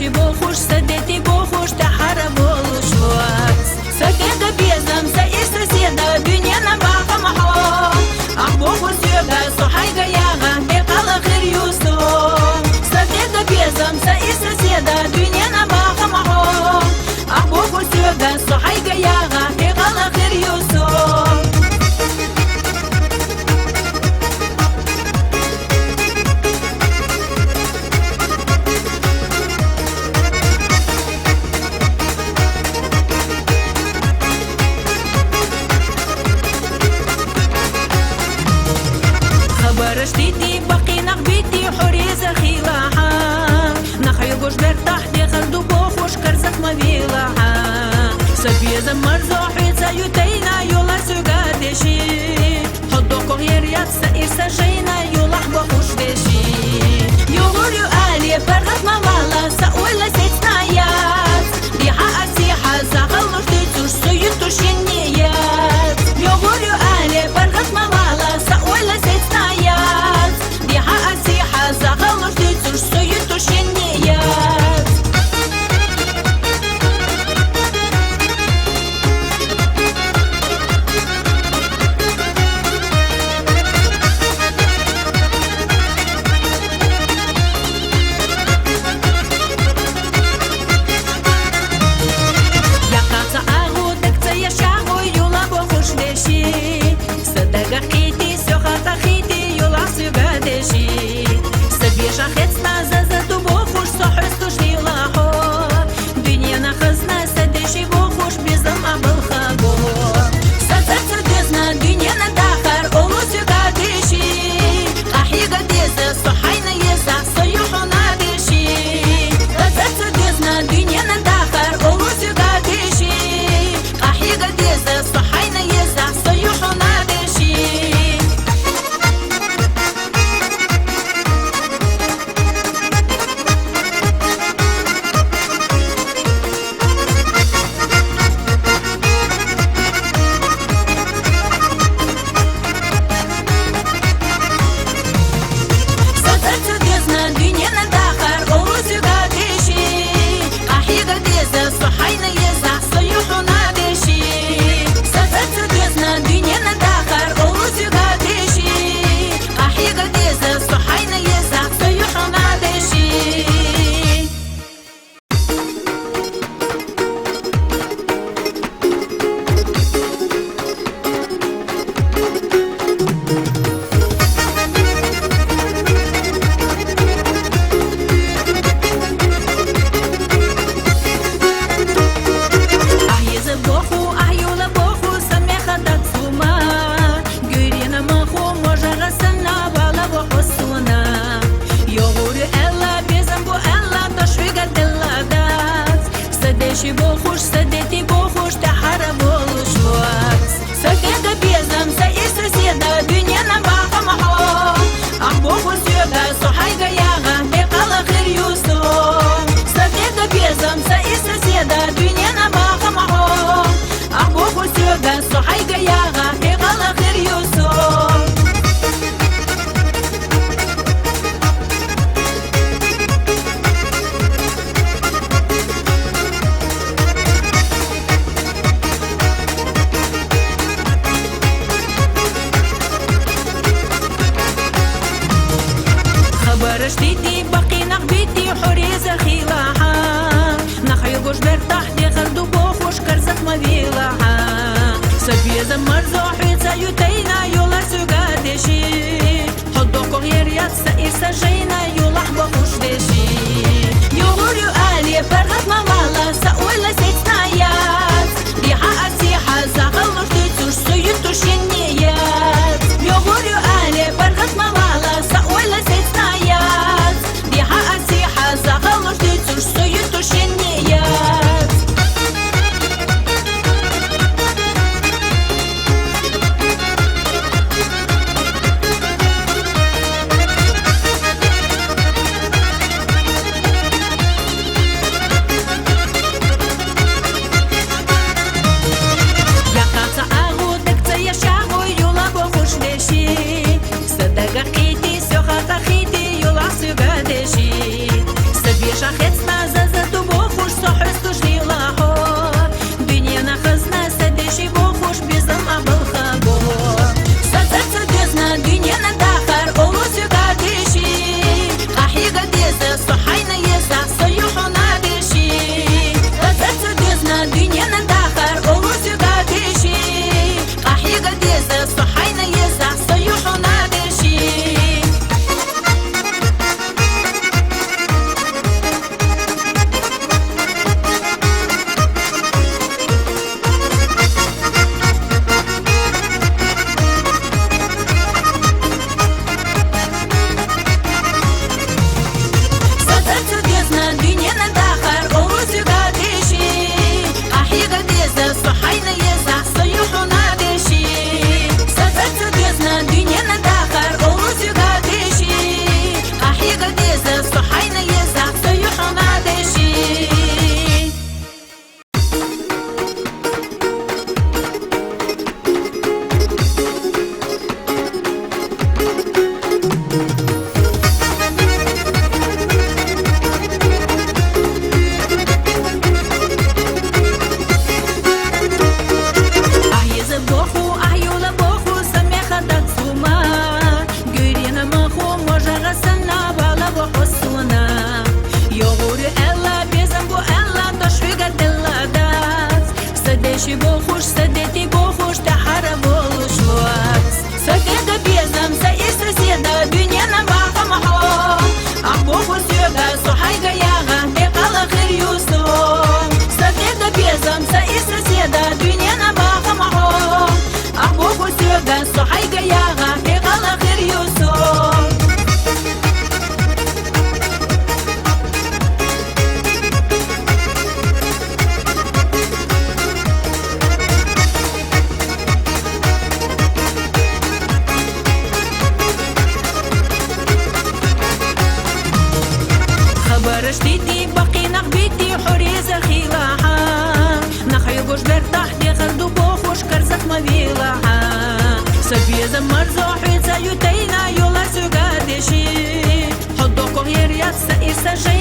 سدشي بوخوش سدتي بوخوش تحرى بولشوات سكت بيزم سايس سيدا دنيا نباقى محو أحبوخوش يبقى صحيقة ياغا بقال خير يوسف سكت بيزم سايس سيدا دنيا نباقى محو أحبوخوش يبقى صحيقة ياغا بقال خير يوسف رشتيتي بقي نغبيتي حريزة خيلاها نخيقوش برتاح دي خردو بوخوش كرزك مبيلاها سبيزة مرزوحي سيوتينا يولا سوغادشي حدوكو هيريات سائسة جينا يولا بوخوش دشي يغوريو آلي برغت موالا سأولا سيتنايات ديحا أسيحة زغل مفتيتوش سيوتوش ينيات يغوريو آلي برغت موالا سأولا سيتنايات ديحا أسيحة زغل مفتيتوش سيوتوش ينيات رشتيتي بقي نغبيتي حريزة خيلاها نخيقوش برتاح دي خردو بوخوش كرزك مبيلاها سبيزة مرزوحي سيوتينا يولا سوغادشي حدوكو هيريات سائسة جينا يولا بوخوش دشي يغوريو آلي برغت موالا سأولا سيتنايات ديحا أسيحة زغل مفتيتوش سيوتوش ينيات يغوريو آلي برغت موالا سأولا سيتنايات ديحا أسيحة زغل مفتيتوش سيوتوش ينيات باشی با خوش سدتی با خوش تحرا بولش واس سکه بیزم سایست سیدا دنیا نباقا محا اخبو خوش یوگا سوحای گیاغا بیقال خیر یوسو سکه بیزم سایست سیدا دنیا نباقا محا اخبو خوش یوگا سوحای گیاغا بیقال خیر یوسو برشتيتي بقي نقبيتي حريزة خيلاها نخي قوش برتاحتي غردو بوخوش كرزت مبيلاها سبيزة مرزوحي تسايوتينا يولا سوغادشي حدو كوغير ياتسا إسا جي